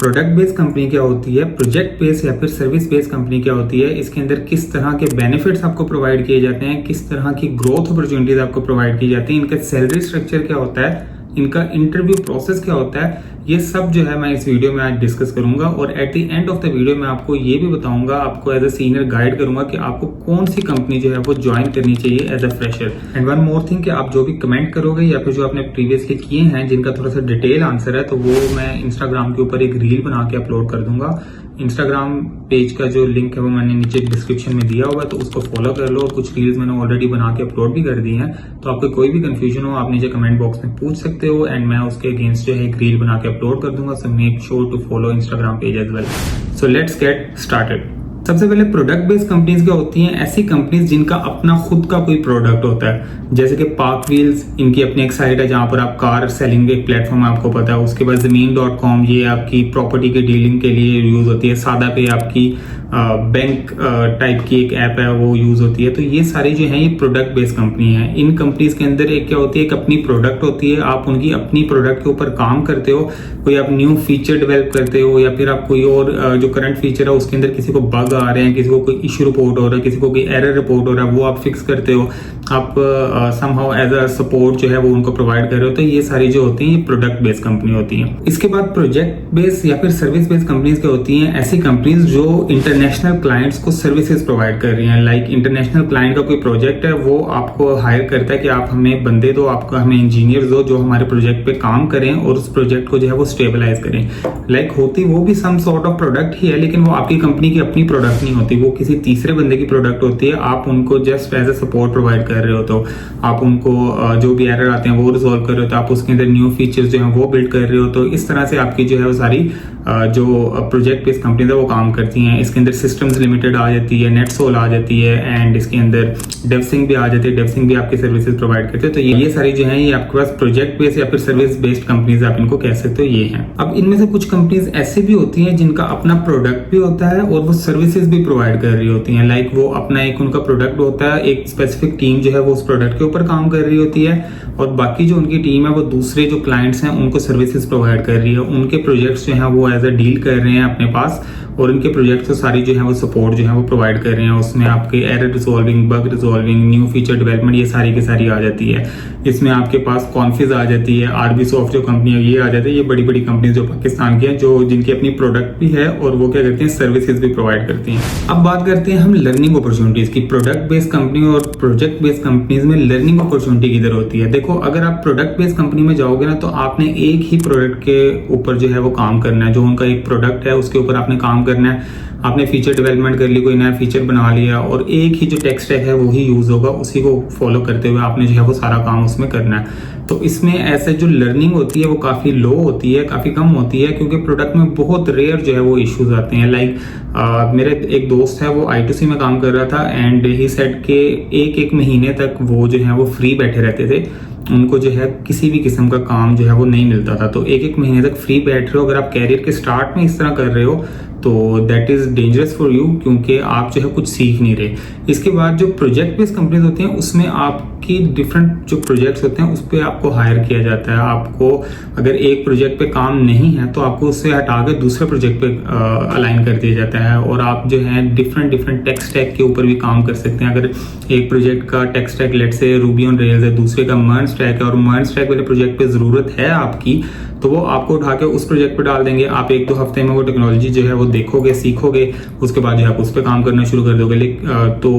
Product based company क्या होती है, प्रोजेक्ट बेस्ड या फिर सर्विस बेस्ड कंपनी क्या होती है, इसके अंदर किस तरह के बेनिफिट्स आपको प्रोवाइड किए जाते हैं, किस तरह की ग्रोथ अपॉर्चुनिटीज आपको प्रोवाइड की जाती है, इनका सैलरी स्ट्रक्चर क्या होता है, इनका इंटरव्यू प्रोसेस क्या होता है, ये सब जो है मैं इस वीडियो में आज डिस्कस करूंगा। और at the end of the video मैं आपको ये भी बताऊंगा, आपको एज अ सीनियर गाइड करूंगा कि आपको कौन सी कंपनी जो है वो ज्वाइन करनी चाहिए as a fresher. And one more thing कि आप जो भी कमेंट करोगे या फिर जो आपने प्रीवियसली किए हैं जिनका थोड़ा सा डिटेल आंसर है, तो वो मैं इंस्टाग्राम के ऊपर एक रील बना के अपलोड कर दूंगा। इंस्टाग्राम पेज का जो लिंक है वो मैंने नीचे डिस्क्रिप्शन में दिया हुआ है, तो उसको फॉलो कर लो। और कुछ रील्स मैंने ऑलरेडी बना के अपलोड भी कर दी हैं, तो आपको कोई भी कंफ्यूजन हो आप नीचे कमेंट बॉक्स में पूछ सकते हो एंड मैं उसके अगेंस्ट जो है एक रील बना के अपलोड कर दूंगा। So make sure to follow Instagram page as well. So let's get started. सबसे पहले प्रोडक्ट बेस्ड कंपनीज क्या होती हैं, ऐसी कंपनीज जिनका अपना खुद का कोई प्रोडक्ट होता है, जैसे कि पार्क व्हील्स, इनकी अपनी एक साइट है जहां पर आप कार सेलिंग एक प्लेटफॉर्म आपको पता है। उसके बाद ज़मीन.com, ये आपकी प्रॉपर्टी के डीलिंग के लिए यूज होती है। सादा पे आपकी बैंक टाइप की एक ऐप है वो यूज होती है। तो ये सारी जो है ये प्रोडक्ट बेस्ड कंपनी है। इन कंपनीज के अंदर एक क्या होती है, एक अपनी प्रोडक्ट होती है, आप उनकी अपनी प्रोडक्ट के ऊपर काम करते हो, कोई आप न्यू फीचर डेवलप करते हो या फिर आप कोई और जो करंट फीचर है उसके अंदर किसी को बग आ रहे हैं, किसी को कोई इश्यू रिपोर्ट हो रहा है, किसी को कोई एरर रिपोर्ट हो रहा है, वो आप फिक्स करते हो। आप समहाउ एज अ सपोर्ट जो है वो उनको प्रोवाइड कर रहे हो। तो ये सारी जो होती है ये प्रोडक्ट बेस्ड कंपनी होती है। इसके बाद प्रोजेक्ट बेस्ड या फिर सर्विस बेस्ड कंपनीज क्या होती हैं, ऐसी कंपनीज जो इंटरनेशनल क्लाइंट्स को सर्विसेज प्रोवाइड कर रही हैं। लाइक इंटरनेशनल क्लाइंट का कोई प्रोजेक्ट है, वो आपको हायर करता है कि आप हमें बंदे दो, आपको हमें इंजीनियर दो जो हमारे प्रोजेक्ट पे काम करें और उस प्रोजेक्ट को जो है वो स्टेबलाइज करें। लाइक होती वो भी सम सॉर्ट ऑफ प्रोडक्ट ही है, लेकिन वो आपकी कंपनी की अपनी प्रोडक्ट नहीं होती, वो किसी तीसरे बंदे की प्रोडक्ट होती है। आप उनको just as a support provide कर रहे हो, तो आप उनको जो भी एरर आते हैं वो रिजॉल्व कर रहे हो, तो आप उसके अंदर न्यू फीचर्स जो है वो बिल्ड कर रहे हो। तो इस तरह से आपकी जो है वो सारी जो प्रोजेक्ट बेस्ड कंपनीज है वो काम करती हैं। इसके अंदर सिस्टम्स लिमिटेड आ जाती है, नेटसोल आ जाती है एंड इसके अंदर डेवसिंग भी आ जाती है। डेवसिंग भी आपकी सर्विसेज प्रोवाइड करते हैं। तो ये सारी जो है ये आपके पास प्रोजेक्ट बेस्ड या फिर सर्विस बेस्ड कंपनीज आप इनको कह सकते हो, ये हैं। अब इनमें से कुछ कंपनीज ऐसी भी होती हैं जिनका अपना प्रोडक्ट भी होता है और वो सर्विसेज भी प्रोवाइड कर रही होती हैं। लाइक वो अपना एक उनका प्रोडक्ट होता है, एक स्पेसिफिक टीम जो है वो उस प्रोडक्ट के ऊपर काम कर रही होती है और बाकी जो उनकी टीम है वो दूसरे जो क्लाइंट्स हैं उनको सर्विसेज प्रोवाइड कर रही है। उनके प्रोजेक्ट्स जो है वो एज अ डील कर रहे हैं अपने पास और इनके प्रोजेक्ट को सारी जो है वो सपोर्ट जो है वो प्रोवाइड कर रहे हैं। उसमें आपके error resolving, bug resolving, new feature development, ये सारी की सारी आ जाती है। इसमें आपके पास कॉन्फिज आ जाती है, आरबी सॉफ्ट जो कंपनी है ये आ जाती है। ये बड़ी बड़ी कंपनी जो पाकिस्तान की है, जो जिनकी अपनी प्रोडक्ट भी है और वो क्या करती हैं, सर्विसेज भी प्रोवाइड करती हैं। अब बात करते हैं हम लर्निंग अपॉर्चुनिटीज की। प्रोडक्ट बेस्ड कंपनी और प्रोजेक्ट बेस्ड कंपनीज में लर्निंग अपॉर्चुनिटी किधर होती है। देखो, अगर आप प्रोडक्ट बेस्ड कंपनी में जाओगे ना, तो आपने एक ही प्रोडक्ट के ऊपर जो है वो काम करना है। जो उनका एक प्रोडक्ट है उसके ऊपर आपने काम करना है। आपने फीचर डेवलपमेंट कर ली, कोई नया फीचर बना लिया और एक ही जो टेक स्टैक है वही यूज होगा, उसी को फॉलो करते हुए आपने जो है वो सारा काम उसमें करना है। तो इसमें ऐसे जो लर्निंग होती है वो काफ़ी लो होती है, काफ़ी कम होती है, क्योंकि प्रोडक्ट में बहुत रेयर जो है वो इश्यूज आते हैं। लाइक मेरे एक दोस्त है वो I2C में काम कर रहा था एंड ही सेड के एक महीने तक वो जो है वो फ्री बैठे रहते थे। उनको जो है किसी भी किस्म का काम जो है वो नहीं मिलता था। तो एक महीने तक फ्री बैठ रहे हो, अगर आप कैरियर के स्टार्ट में इस तरह कर रहे हो तो that is dangerous for you, क्योंकि आप जो है कुछ सीख नहीं रहे। इसके बाद जो प्रोजेक्ट बेस्ड कंपनीज होती हैं उसमें आपकी डिफरेंट जो प्रोजेक्ट्स होते हैं उस पर आपको हायर किया जाता है। आपको अगर एक प्रोजेक्ट पे काम नहीं है तो आपको उससे हटा के दूसरे प्रोजेक्ट पे अलाइन कर दिया जाता है और आप जो है डिफरेंट टेक स्टैक के ऊपर भी काम कर सकते हैं। अगर एक प्रोजेक्ट का टेक स्टैक लेट से रूबी ऑन रेल्स है, दूसरे का मर्न स्टैक है और मर्न स्टैक वाले प्रोजेक्ट पे जरूरत है आपकी, तो वो आपको उठा के उस प्रोजेक्ट पे डाल देंगे। आप 1-2 हफ्ते में वो टेक्नोलॉजी जो है वो देखोगे, सीखोगे, उसके बाद जो है आप उस पर काम करना शुरू कर दोगे। तो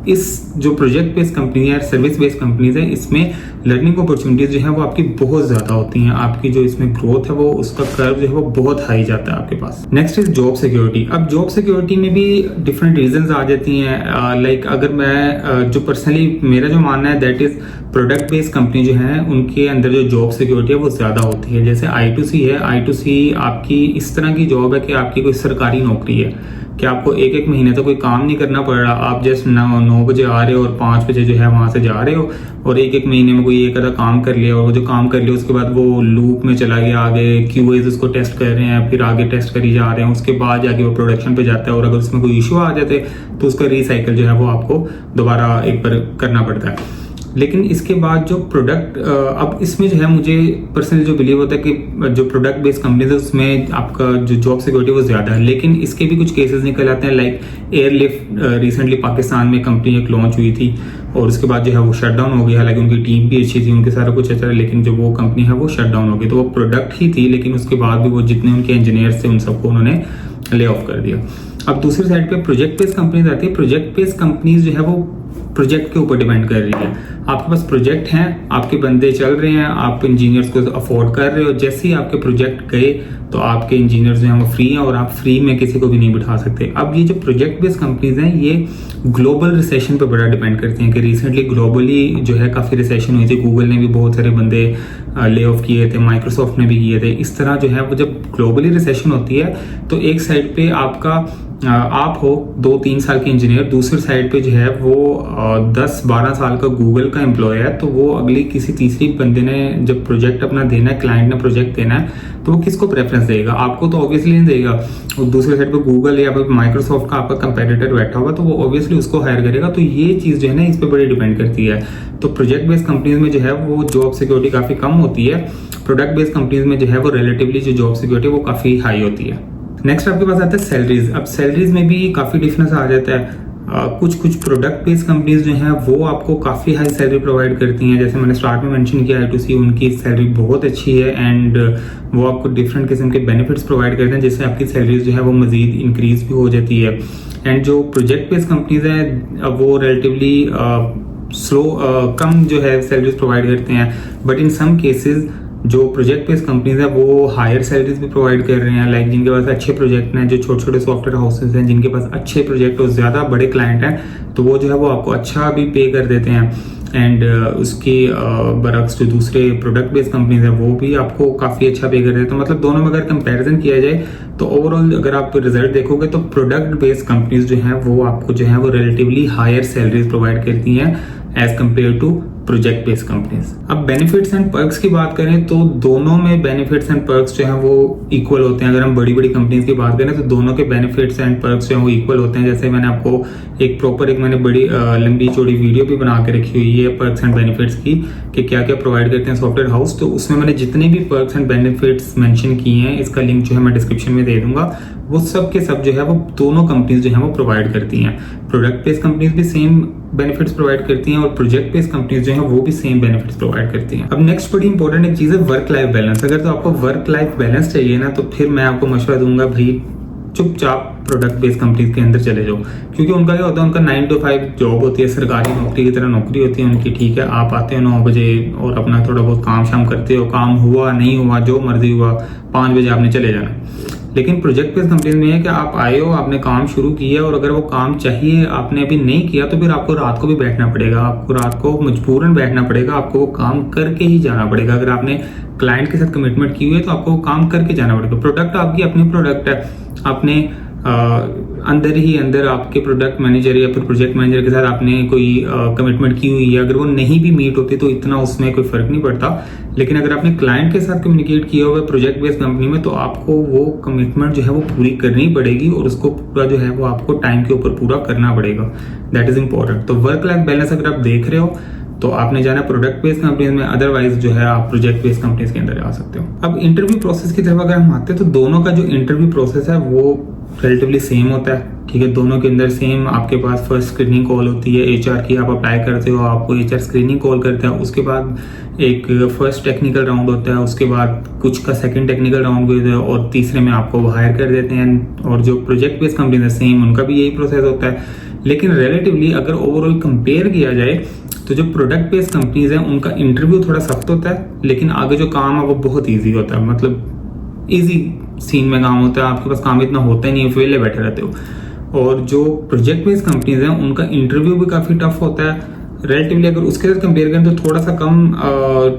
इस जो प्रोजेक्ट बेस्ड कंपनी है, सर्विस बेस्ड कंपनीज है, इसमें लर्निंग अपॉर्चुनिटीज जो है वो आपकी बहुत ज्यादा होती हैं। आपकी जो इसमें ग्रोथ है वो उसका कर्व जो है वो बहुत हाई जाता है आपके पास। Next is job security. अब जॉब सिक्योरिटी में भी डिफरेंट रीजंस आ जाती हैं। लाइक अगर मैं जो पर्सनली मेरा जो मानना है that is product based company जो है उनके अंदर जो जॉब सिक्योरिटी है वो ज्यादा होती है। जैसे I2C है, I2C आपकी इस तरह की जॉब है कि आपकी कोई सरकारी नौकरी है कि आपको एक महीने तक कोई काम नहीं करना पड़ रहा। आप जस्ट 9 बजे आ रहे हो और 5 बजे जो है वहां से जा रहे हो और एक महीने में कोई एक आधा काम कर लिया और वो जो काम कर लिया उसके बाद वो लूप में चला गया, आगे QAs उसको टेस्ट कर रहे हैं, फिर आगे टेस्ट करी जा रहे हैं, उसके बाद जाके वो प्रोडक्शन पे जाता है और अगर उसमें कोई इशू आ जाते तो उसका रिसाइकिल जो है वो आपको दोबारा एक बार करना पड़ता है। लेकिन इसके बाद जो प्रोडक्ट अब इसमें जो है मुझे पर्सनली जो बिलीव होता है कि जो प्रोडक्ट बेस्ड कंपनीज है उसमें आपका जो जॉब सिक्योरिटी वो ज़्यादा है, लेकिन इसके भी कुछ केसेस निकल आते हैं। लाइक एयरलिफ्ट रिसेंटली पाकिस्तान में कंपनी एक लॉन्च हुई थी और उसके बाद जो है वो शट डाउन हो गई। हालांकि उनकी टीम भी अच्छी थी, उनके सारा कुछ अच्छा था, लेकिन जो वो कंपनी है वो शट डाउन हो गई। तो वो प्रोडक्ट ही थी, लेकिन उसके बाद भी वो जितने उनके इंजीनियर्स थे उन सबको उन्होंने ले ऑफ कर दिया। अब दूसरी साइड पे प्रोजेक्ट बेस्ड कंपनीज आती है। प्रोजेक्ट बेस्ड कंपनीज जो है वो प्रोजेक्ट के ऊपर डिपेंड कर रही है। आपके पास प्रोजेक्ट हैं, आपके बंदे चल रहे हैं, आप इंजीनियर्स को अफोर्ड कर रहे हो, जैसे ही आपके प्रोजेक्ट गए तो आपके इंजीनियर्स जो हैं वो फ्री हैं और आप फ्री में किसी को भी नहीं बिठा सकते। अब ये जो प्रोजेक्ट बेस्ड कंपनीज हैं ये ग्लोबल रिसेशन पे बड़ा डिपेंड करती हैं कि रिसेंटली ग्लोबली जो है काफ़ी रिसेशन हुई थी। गूगल ने भी बहुत सारे बंदे ले ऑफ किए थे, माइक्रोसॉफ्ट ने भी किए थे। इस तरह जो है वो जब ग्लोबली रिसेशन होती है तो एक साइड पे आपका आप हो 2-3 साल के इंजीनियर, दूसरी साइड पे जो है वो 10-12 साल का गूगल का एम्प्लॉय है, तो वो अगली किसी तीसरी बंदे ने जब प्रोजेक्ट अपना देना है, क्लाइंट ने प्रोजेक्ट देना है, तो वो किसको प्रेफरेंस देगा? आपको तो ऑब्वियसली नहीं देगा। और दूसरी साइड पे गूगल या फिर माइक्रोसॉफ्ट का आपका कंपेटिटर बैठा होगा तो वो ऑब्वियसली उसको हायर करेगा। तो ये चीज़ जो है ना इस पर बड़ी डिपेंड करती है। तो प्रोजेक्ट बेस्ड कंपनीज में जो है वो जॉब सिक्योरिटी काफ़ी कम होती है, प्रोडक्ट बेस्ड कंपनीज में जो है वो रिलेटिवली जो जॉब सिक्योरिटी वो काफ़ी हाई होती है। नेक्स्ट आपके पास आता है सैलरीज। अब सैलरीज में भी काफ़ी डिफरेंस आ जाता है। कुछ प्रोडक्ट बेस्ड कंपनीज जो हैं वो आपको काफ़ी हाई सैलरी प्रोवाइड करती हैं। जैसे मैंने स्टार्ट में मेंशन किया I2C, उनकी सैलरी बहुत अच्छी है एंड वो आपको डिफरेंट किस्म के बेनिफिट्स प्रोवाइड करते हैं जिससे आपकी सैलरीज जो है वो मजीद इंक्रीज भी हो जाती है। एंड जो प्रोजेक्ट बेस्ड कंपनीज हैं वो रिलेटिवली स्लो कम जो है सैलरीज प्रोवाइड करते हैं, बट इन सम केसेस जो प्रोजेक्ट बेस्ड कंपनीज है वो हायर सैलरीज भी प्रोवाइड कर रहे हैं। लाइक जिनके पास अच्छे प्रोजेक्ट हैं, जो छोटे छोटे सॉफ्टवेयर हाउसेज हैं जिनके पास अच्छे प्रोजेक्ट और ज़्यादा बड़े क्लाइंट हैं, तो वो जो है वो आपको अच्छा भी पे कर देते हैं। एंड उसके बरक्स जो दूसरे प्रोडक्ट बेस्ड कंपनीज हैं वो भी आपको काफ़ी अच्छा पे कर देते हैं। तो मतलब दोनों में अगर कंपैरिजन किया जाए तो ओवरऑल अगर आप रिजल्ट देखोगे तो प्रोडक्ट बेस्ड कंपनीज जो हैं वो आपको जो है वो रिलेटिवली हायर सैलरीज प्रोवाइड करती हैं as compare to project based companies. अब बेनिफिट्स एंड पर्क्स की बात करें तो दोनों में बेनिफिट्स एंड पर्क्स जो हैं वो इक्वल होते हैं। अगर हम बड़ी बड़ी कंपनीज की बात करें तो दोनों के बेनिफिट्स एंड पर्क्स जो हैं वो इक्वल होते हैं। जैसे मैंने आपको एक मैंने बड़ी लंबी चौड़ी वीडियो भी बना के रखी हुई है पर्क्स एंड बेनिफिट्स की कि क्या क्या प्रोवाइड करते हैं सॉफ्टवेयर हाउस, तो उसमें मैंने जितने भी पर्क्स एंड बेनिफिट्स मेंशन किए हैं इसका लिंक जो है मैं डिस्क्रिप्शन में दे दूंगा। वो सब के सब जो है वो दोनों कंपनीज जो है वो प्रोवाइड करती हैं। प्रोडक्ट बेस्ड कंपनीज भी सेम बेनिफिट्स प्रोवाइड करती हैं और प्रोजेक्ट बेस्ड कंपनीज जो है वो भी सेम बेनिफिट्स प्रोवाइड करती हैं। अब नेक्स्ट बड़ी इंपॉर्टेंट एक चीज़ है वर्क लाइफ बैलेंस। अगर तो आपको वर्क लाइफ बैलेंस चाहिए ना तो फिर मैं आपको मशवरा दूंगा भाई चुपचाप प्रोडक्ट बेस्ड कंपनीज के अंदर चले जाओ, क्योंकि उनका क्या होता है, उनका 9 to 5 जॉब होती है, सरकारी नौकरी की तरह नौकरी होती है उनकी। ठीक है, आप आते हो 9 बजे और अपना थोड़ा बहुत काम शाम करते हो, काम हुआ नहीं हुआ जो मर्जी हुआ 5 बजे आपने चले जाना। लेकिन प्रोजेक्ट बेस्ड कंपनीज में है कि आप आए हो, आपने काम शुरू किया और अगर वो काम चाहिए आपने अभी नहीं किया तो फिर आपको रात को भी बैठना पड़ेगा, आपको रात को मजबूरन बैठना पड़ेगा, आपको वो काम करके ही जाना पड़ेगा। अगर आपने क्लाइंट के साथ कमिटमेंट की हुई है तो आपको वो काम करके जाना पड़ेगा। प्रोडक्ट आपकी अपनी प्रोडक्ट है, आपने अंदर ही अंदर आपके प्रोडक्ट मैनेजर या फिर प्रोजेक्ट मैनेजर के साथ आपने कोई कमिटमेंट की हुई है, अगर वो नहीं भी मीट होती तो इतना उसमें कोई फर्क नहीं पड़ता। लेकिन अगर आपने क्लाइंट के साथ कम्युनिकेट किया हुआ है प्रोजेक्ट बेस्ड कंपनी में तो आपको वो कमिटमेंट जो है वो पूरी करनी पड़ेगी और उसको पूरा जो है वो आपको टाइम के ऊपर पूरा करना पड़ेगा। That is important. तो वर्क लाइफ बैलेंस अगर आप देख रहे हो तो आपने जाना प्रोडक्ट बेस्ड कंपनीज में, अदरवाइज जो है आप प्रोजेक्ट बेस्ड कंपनीज के अंदर जा सकते हो। अब इंटरव्यू प्रोसेस की तरफ अगर हम आते हैं तो दोनों का जो इंटरव्यू प्रोसेस है वो रिलेटिवली सेम होता है। ठीक है, दोनों के अंदर सेम आपके पास फर्स्ट स्क्रीनिंग कॉल होती है HR की, आप अप्लाई करते हो, आपको HR स्क्रीनिंग कॉल करता है, उसके बाद एक फर्स्ट टेक्निकल राउंड होता है, उसके बाद कुछ का सेकंड टेक्निकल राउंड भी होता है और तीसरे में आपको हायर कर देते हैं। और जो प्रोजेक्ट बेस्ड कंपनी है सेम उनका भी यही प्रोसेस होता है। लेकिन रिलेटिवली अगर ओवरऑल कंपेयर किया जाए तो जो प्रोडक्ट बेस्ड कंपनीज हैं उनका इंटरव्यू थोड़ा सख्त होता है, लेकिन आगे जो काम है वो बहुत ईजी होता है। मतलब ईजी सीन में काम होता है, आपके पास काम इतना होता ही नहीं, वेले बैठे रहते हो। और जो प्रोजेक्ट बेस्ड कंपनीज हैं उनका इंटरव्यू भी काफ़ी टफ होता है रिलेटिवली। अगर उसके साथ कंपेयर करें तो थोड़ा सा कम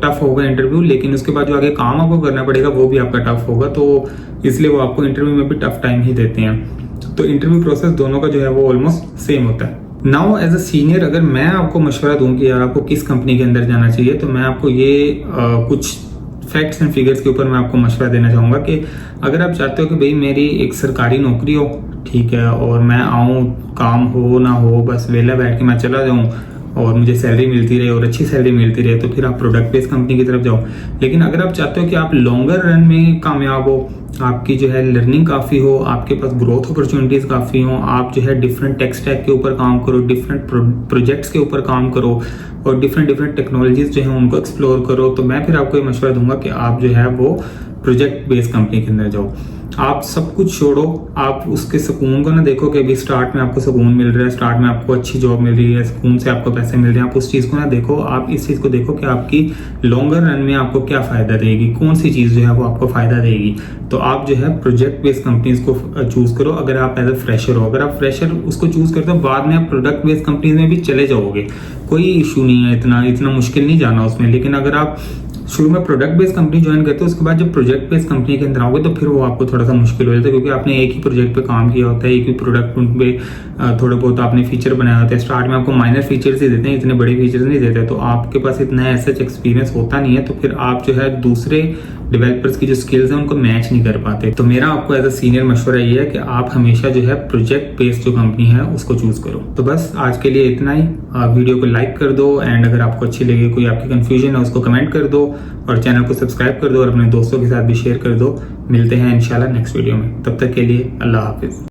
टफ होगा इंटरव्यू, लेकिन उसके बाद जो आगे काम आपको करना पड़ेगा वो भी आपका टफ होगा, तो इसलिए वो आपको इंटरव्यू में भी टफ टाइम ही देते हैं। तो इंटरव्यू प्रोसेस दोनों का जो है वो ऑलमोस्ट सेम होता है। नाउ एज अ सीनियर अगर मैं आपको मशवरा दूं कि यार आपको किस कंपनी के अंदर जाना चाहिए, तो मैं आपको ये कुछ फैक्ट्स एंड फिगर्स के ऊपर मैं आपको मशवरा देना चाहूँगा कि अगर आप चाहते हो कि भाई मेरी एक सरकारी नौकरी हो, ठीक है, और मैं आऊँ काम हो ना हो बस वेला बैठ के मैं चला जाऊँ और मुझे सैलरी मिलती रहे और अच्छी सैलरी मिलती रहे, तो फिर आप प्रोडक्ट बेस्ड कंपनी की तरफ जाओ। लेकिन अगर आप चाहते हो कि आप लॉन्गर रन में कामयाब हो, आपकी जो है लर्निंग काफ़ी हो, आपके पास ग्रोथ अपॉर्चुनिटीज़ काफ़ी हो, आप जो है डिफरेंट टेक स्टैक के ऊपर काम करो, डिफरेंट प्रोजेक्ट्स के ऊपर काम करो और डिफरेंट टेक्नोलॉजीज जो है उनको एक्सप्लोर करो, तो मैं फिर आपको ये मशवरा दूंगा कि आप जो है वो प्रोजेक्ट बेस्ड कंपनी के अंदर जाओ। आप सब कुछ छोड़ो, आप उसके सुकून को ना देखो कि अभी स्टार्ट में आपको सुकून मिल रहा है, स्टार्ट में आपको अच्छी जॉब मिल रही है, सुकून से आपको पैसे मिल रहे हैं, आप उस चीज़ को ना देखो, आप इस चीज़ को देखो कि आपकी लॉन्गर रन में आपको क्या फ़ायदा देगी, कौन सी चीज़ जो है वो आपको फ़ायदा देगी। तो आप जो है प्रोजेक्ट बेस्ड कंपनीज को चूज़ करो अगर आप एज अ फ्रेशर हो। अगर आप फ्रेशर उसको चूज़ करते हो, बाद में आप प्रोडक्ट बेस्ड कंपनीज में भी चले जाओगे, कोई इशू नहीं है, इतना मुश्किल नहीं जाना उसमें। लेकिन अगर आप शुरू में प्रोडक्ट बेस्ड कंपनी ज्वाइन करते हो, उसके बाद जब प्रोजेक्ट बेस्ड कंपनी के अंदर आओगे तो फिर वो आपको थोड़ा सा मुश्किल हो जाता है, क्योंकि आपने एक ही प्रोजेक्ट पे काम किया होता है, एक ही प्रोडक्ट पे थोड़े बहुत आपने फीचर बनाया होता है। स्टार्ट में आपको माइनर फीचर्स ही देते हैं, इतने बड़े फीचर्स नहीं देते, तो आपके पास इतना ऐसा एक्सपीरियंस होता नहीं है, तो फिर आप जो है दूसरे डेवलपर्स की जो स्किल्स हैं उनको मैच नहीं कर पाते। तो मेरा आपको एज अ सीनियर मशवरा ये है कि आप हमेशा जो है प्रोजेक्ट बेस्ड जो कंपनी है उसको चूज करो। तो बस आज के लिए इतना ही। वीडियो को लाइक कर दो एंड अगर आपको अच्छी लगे, कोई आपकी कंफ्यूजन है उसको कमेंट कर दो और चैनल को सब्सक्राइब कर दो और अपने दोस्तों के साथ भी शेयर कर दो। मिलते हैं इंशाल्लाह नेक्स्ट वीडियो में, तब तक के लिए अल्लाह हाफिज।